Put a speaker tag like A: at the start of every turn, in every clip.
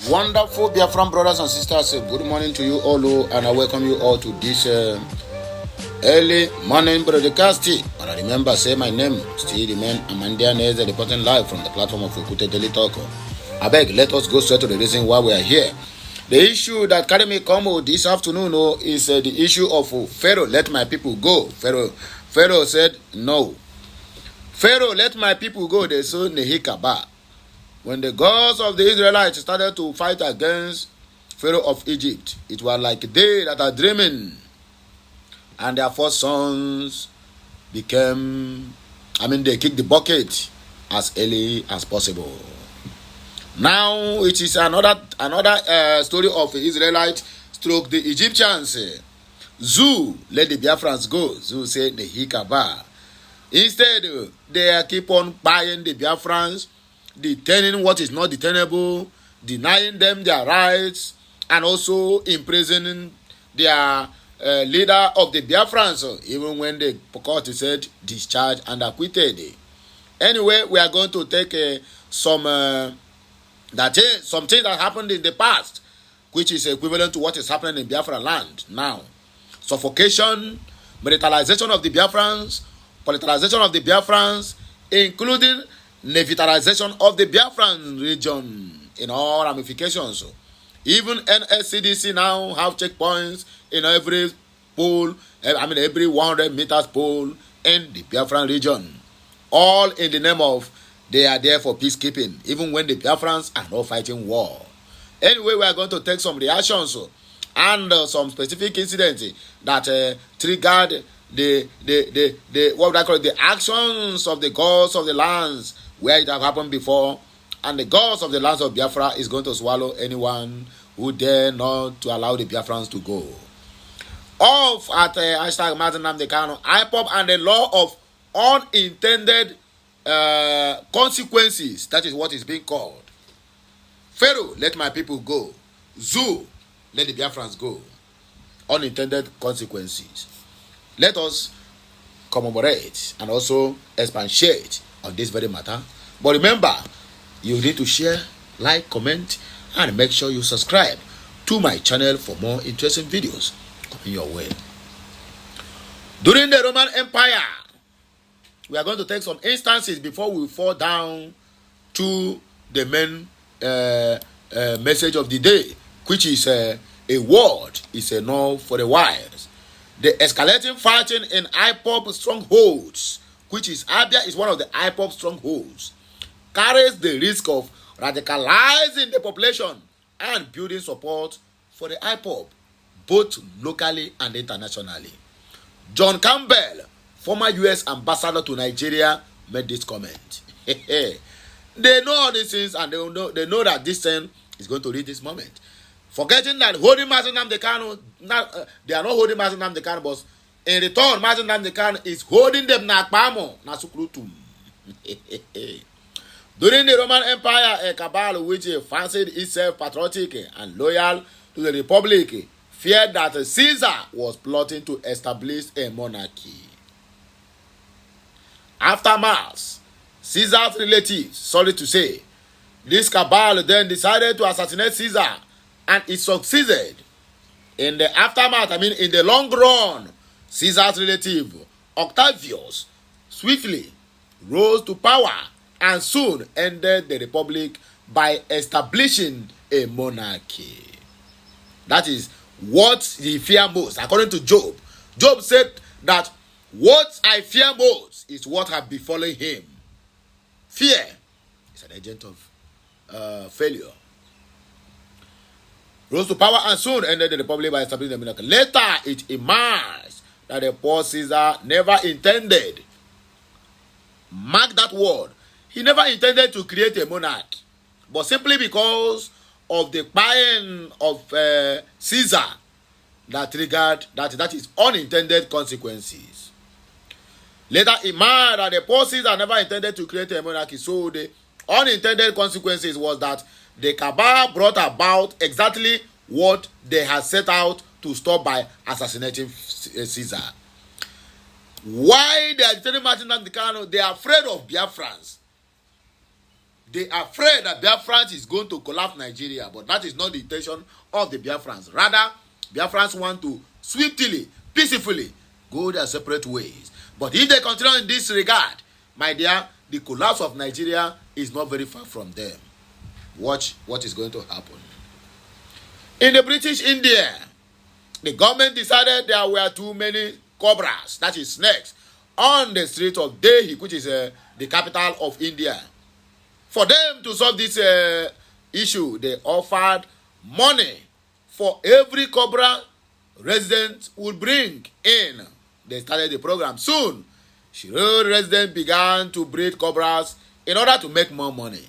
A: Wonderful Biafran brothers and sisters, good morning to you all, and I welcome you all to this early morning broadcast. And I remember, say my name, still remain Amandia Neze, reporting live from the platform of Ukute Daily Talk. I beg, let us go straight to the reason why we are here. The issue that carry me come this afternoon is the issue of Pharaoh, let my people go. Pharaoh said no. Pharaoh, let my people go. They saw Nehikaba. When the gods of the Israelites started to fight against Pharaoh of Egypt, it was like they that are dreaming. And their four sons they kicked the bucket as early as possible. Now it is another story of the Israelites stroke the Egyptians. Zoo, let the Biafrans go. Zoo said the Hikaba. Instead, they keep on buying the Biafrans, detaining what is not detainable, denying them their rights, and also imprisoning their leader of the Biafrans, even when the court said discharged and acquitted. Anyway, we are going to take some things that happened in the past, which is equivalent to what is happening in Biafra land now. Suffocation, militarization of the Biafrans, politicization of the Biafrans, including militarization of the Biafran region in all ramifications. Even NSCDC now have checkpoints in every pole, every 100 meters pole in the Biafran region. All in the name of they are there for peacekeeping, even when the Biafrans are not fighting war. Anyway, we are going to take some reactions and some specific incidents that triggered the actions of the gods of the lands where it have happened before, and the gods of the lands of Biafra is going to swallow anyone who dare not to allow the Biafrans to go. Off at hashtag Martin Namdekano, IPOP and the law of unintended consequences. That is what is being called. Pharaoh, let my people go. Zoo, let the Biafrans go. Unintended consequences. Let us commemorate and also expatiate on this very matter. But remember, you need to share, like, comment, and make sure you subscribe to my channel for more interesting videos coming your way. During the Roman Empire, we are going to take some instances before we fall down to the main message of the day, which is a word is enough for the wise. The escalating fighting in IPOP strongholds, which is Abia is one of the IPOP strongholds, carries the risk of radicalizing the population and building support for the IPOP, both locally and internationally. John Campbell, former U.S. ambassador to Nigeria, made this comment. They know all these things, and they know that this thing is going to reach this moment. Forgetting that holding Mazi Nnamdi Kanu, they are not holding Mazi Nnamdi Kanu, but in return, Mazi Nnamdi Kanu is holding them na Akpamo, na Sukrutum. During the Roman Empire, a cabal which fancied itself patriotic and loyal to the Republic feared that Caesar was plotting to establish a monarchy. After Mars, Caesar's relatives, sorry to say, this cabal then decided to assassinate Caesar, and it succeeded. In the aftermath, in the long run, Caesar's relative, Octavius, swiftly rose to power and soon ended the republic by establishing a monarchy. That is what he feared most. According to Job, Job said that what I fear most is what have befallen him. Fear is an agent of failure. Rose to power and soon ended the republic by establishing a monarchy. Later, it emerged that the poor Caesar never intended, mark that word, he never intended to create a monarch, but simply because of the buying of Caesar that triggered that is unintended consequences. Later, it emerged that the poor Caesar never intended to create a monarchy, so the unintended consequences was that the cabal brought about exactly what they had set out to stop by assassinating Caesar. Why they are telling Martin Nnamdi Kanu? They are afraid of Biafrans. They are afraid that Biafrans is going to collapse Nigeria, but that is not the intention of the Biafrans. Rather, Biafrans want to swiftly, peacefully go their separate ways. But if they continue in this regard, my dear, the collapse of Nigeria is not very far from them. Watch what is going to happen. In the British India, the government decided there were too many cobras, that is snakes, on the street of Delhi, which is the capital of India. For them to solve this issue, they offered money for every cobra resident would bring in. They started the program. Soon, Shiro residents began to breed cobras in order to make more money.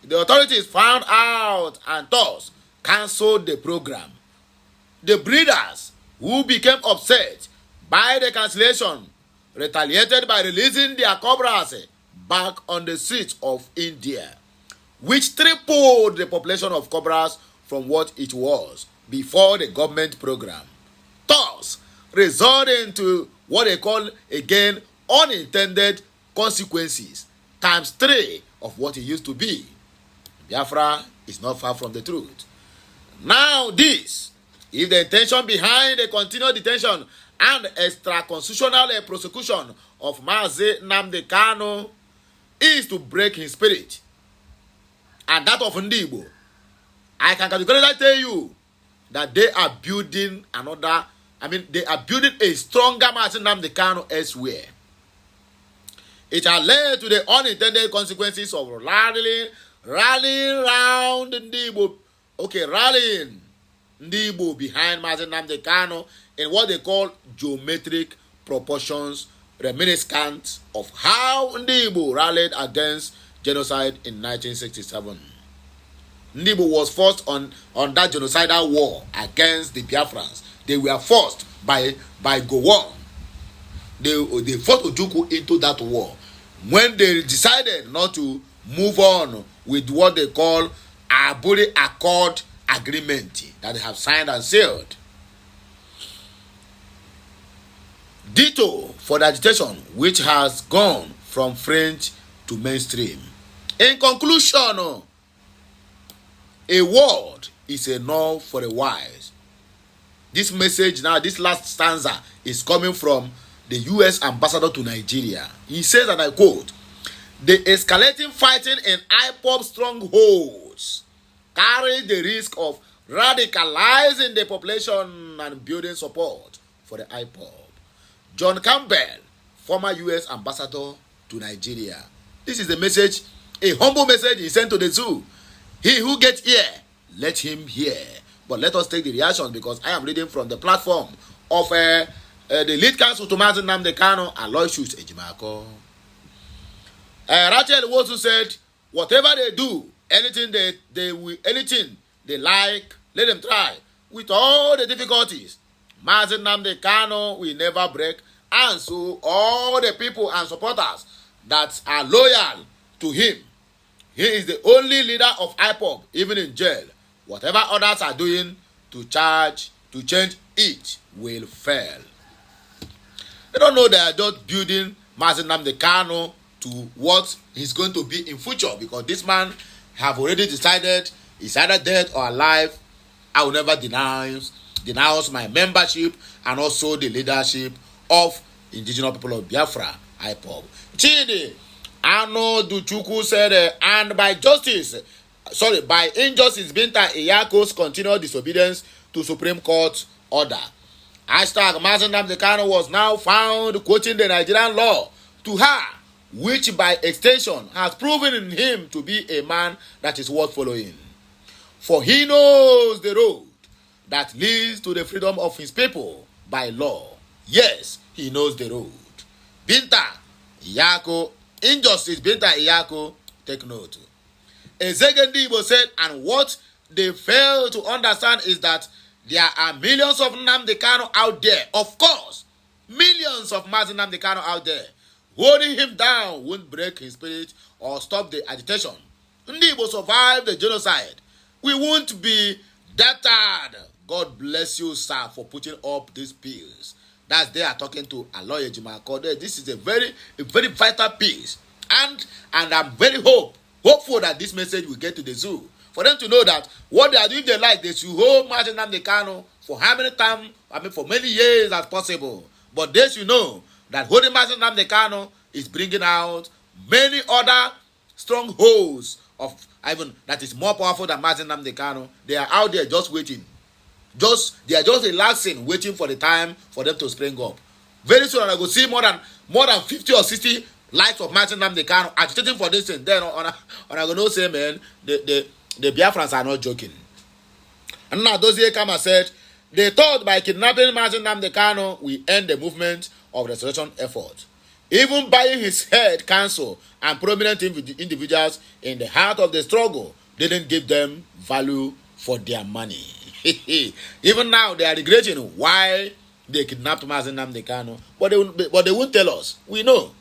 A: The authorities found out and thus cancelled the program. The breeders, who became upset by the cancellation, retaliated by releasing their cobras back on the streets of India, which tripled the population of cobras from what it was before the government program, thus resulting to what they call again unintended consequences times 3 of what it used to be. Biafra is not far from the truth. Now this, if the intention behind the continued detention and extra-constitutional prosecution of Mazi Nnamdi Kanu is to break his spirit and that of Ndigbo, I can categorically tell you that they are building they are building a stronger Mazi Nnamdi Kanu elsewhere. It has led to the unintended consequences of rallying around Ndigbo. Okay, rallying Ndigbo behind Mazi Nnamdi Kanu in what they call geometric proportions, reminiscent of how Ndigbo rallied against genocide in 1967. Ndigbo was forced on that genocidal war against the Biafrans. They were forced by Gowon. They fought Ojukwu into that war. When they decided not to move on with what they call Aburi Accord agreement that they have signed and sealed. Ditto for the agitation which has gone from fringe to mainstream. In conclusion, a word is enough for a wise. This message now, this last stanza is coming from the U.S. ambassador to Nigeria. He says, and I quote, "The escalating fighting in IPOB strongholds carries the risk of radicalizing the population and building support for the IPOB." John Campbell, former U.S. ambassador to Nigeria. This is the message, a humble message he sent to the zoo. He who gets ear, let him hear. But let us take the reaction, because I am reading from the platform of the lead counsel to Mazi Nnamdi Kanu, Aloysius Ejimako. Rachel Wosu said, whatever they do, anything they like, let them try. With all the difficulties, Mazi Nnamdi Kanu will never break. And so all the people and supporters that are loyal to him, he is the only leader of IPOB, even in jail. Whatever others are doing to change it will fail. They don't know they are just building Mazi Nnamdi Kanu to what he's going to be in future, because this man have already decided he's either dead or alive. I will never denounce my membership and also the leadership of indigenous people of Biafra, IPOB. Chidi Ano Duchukwu said, and by injustice, Binta Iyako's continued disobedience to Supreme Court order. Hashtag Mazi Nnamdi Kanu was now found quoting the Nigerian law to her, which by extension has proven in him to be a man that is worth following. For he knows the road that leads to the freedom of his people by law. Yes, he knows the road. Binta Iyako, injustice, Binta Iyako, take note. Ezege Ndigbo said, and what they fail to understand is that there are millions of Nnamdi Kanu out there. Of course, millions of Mazi Nnamdi Kanu out there. Holding him down won't break his spirit or stop the agitation. Ndigbo survived the genocide. We won't be deterred. God bless you, sir, for putting up these pills. That's they are talking to Aloy Ejimako. This is a very vital piece. And I very hope hopeful that this message will get to the zoo. For them to know that what they are doing, if they like, they should hold Martin Nnamdi Kanu for how many time, for many years as possible. But they should know that holding Martin Nnamdi Kanu is bringing out many other strongholds of even that is more powerful than Martin Nnamdi Kanu. They are out there just waiting. They are just relaxing, waiting for the time for them to spring up. Very soon I will see more than 50 or 60 likes of Martin Nnamdi Kanu agitating for this thing. Then I going to say, man, the Biafrans are not joking. And now those here come and said, they thought by kidnapping Martin Nnamdi Kanu, we end the movement of restoration effort. Even buying his head council and prominent individuals in the heart of the struggle didn't give them value for their money. Even now they are regretting why they kidnapped Martin Nnamdi Kanu, but they won't tell us. We know.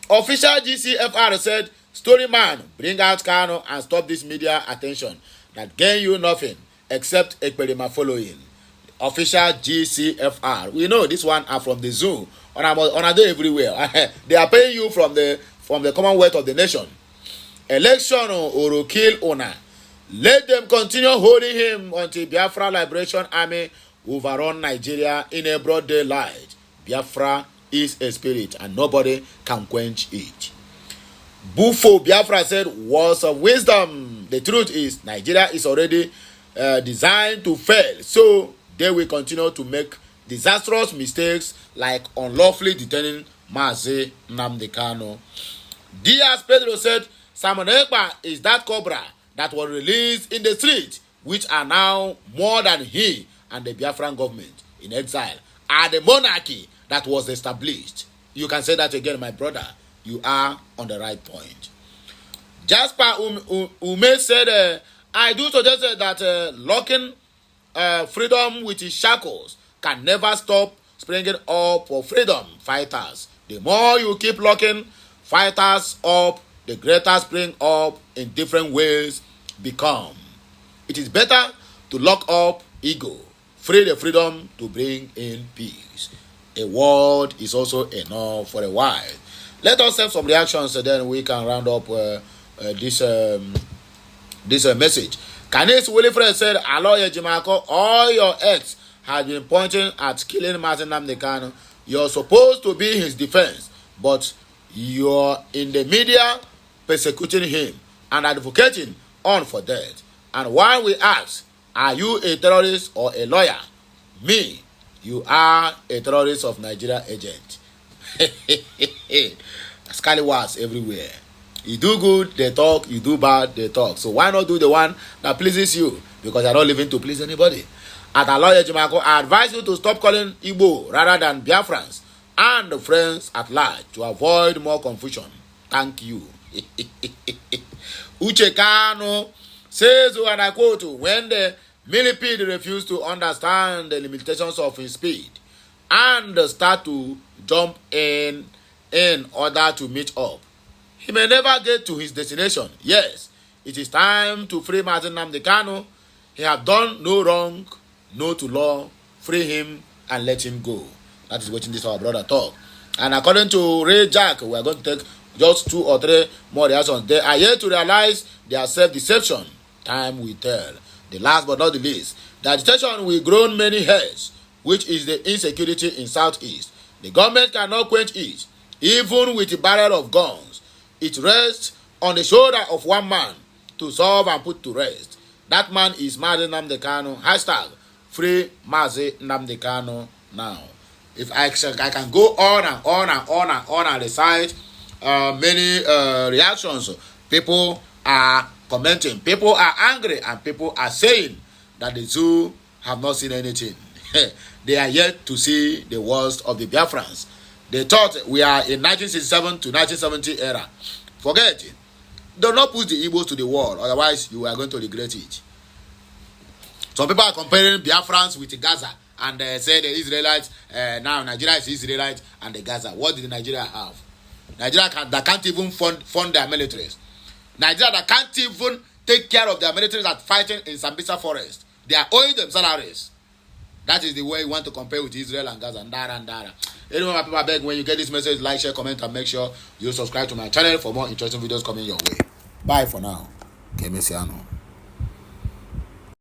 A: Official GCFR said, "Story man, bring out Kanu and stop this media attention that gain you nothing except Ekperima following." Official GCFR. We know this one are from the zoo. On a day everywhere. They are paying you from the Commonwealth of the nation. Election or kill owner. Let them continue holding him until Biafra Liberation Army overrun Nigeria in a broad daylight. Biafra is a spirit and nobody can quench it. Bufo Biafra said, words of wisdom. The truth is, Nigeria is already designed to fail. So they will continue to make disastrous mistakes like unlawfully detaining Mazi Nnamdi Kanu. Diaz Pedro said, Simon Ekpa is that cobra that was released in the street, which are now more than he and the Biafran government in exile are the monarchy that was established. You can say that again, my brother. You are on the right point. Jasper Ume said, I do suggest that locking freedom with his shackles can never stop springing up for freedom fighters. The more you keep locking fighters up, the greater spring up in different ways become. It is better to lock up ego, free the freedom to bring in peace. A word is also enough for a while. Let us have some reactions, so then we can round up this message. Canis Wilfred said, Aloye Jimako, all your ex has been pointing at killing Martin Nnamdi Kanu. You're supposed to be his defense, but you're in the media persecuting him and advocating on for death. And while we ask, are you a terrorist or a lawyer? Me, you are a terrorist of Nigeria agent. Scallywags everywhere. You do good, they talk. You do bad, they talk. So why not do the one that pleases you? Because you're not living to please anybody. At Aloye Jimako, I advise you to stop calling Igbo rather than Biafrans and the friends at large to avoid more confusion. Thank you. Uche Kanu says, and I quote, when the millipede refused to understand the limitations of his speed and start to jump in order to meet up, he may never get to his destination. Yes, it is time to free Martin Nnamdi Kanu. He have done no wrong, no to law. Free him and let him go. That is what this our brother talk. And according to Ray Jack, we are going to take just 2 or 3 more reactions. They are yet to realize their self-deception. Time will tell. The last but not the least, the agitation will grow many heads, which is the insecurity in Southeast. The government cannot quench it, even with a barrel of guns. It rests on the shoulder of one man to solve and put to rest. That man is Mazi Nnamdi Kanu. Hashtag free Mazi Nnamdi Kanu now. If I can go on and on and on and on and recite many reactions. People are commenting. People are angry and people are saying that the zoo have not seen anything. They are yet to see the worst of the Biafrans. They thought we are in 1967 to 1970 era. Forget it. Do not push the Igbos to the wall, otherwise you are going to regret it. Some people are comparing Biafrans with Gaza and say the Israelites, now Nigeria is Israelite and the Gaza. What did Nigeria have? Nigeria that can't even fund their militaries. Nigeria that can't even take care of their militaries that fighting in Sambisa forest. They are owing them salaries. That is the way you want to compare with Israel and Gaza and Dara and Dara. Anyway, my people, I beg, when you get this message, like, share, comment, and make sure you subscribe to my channel for more interesting videos coming your way. Bye for now. Kemesiano.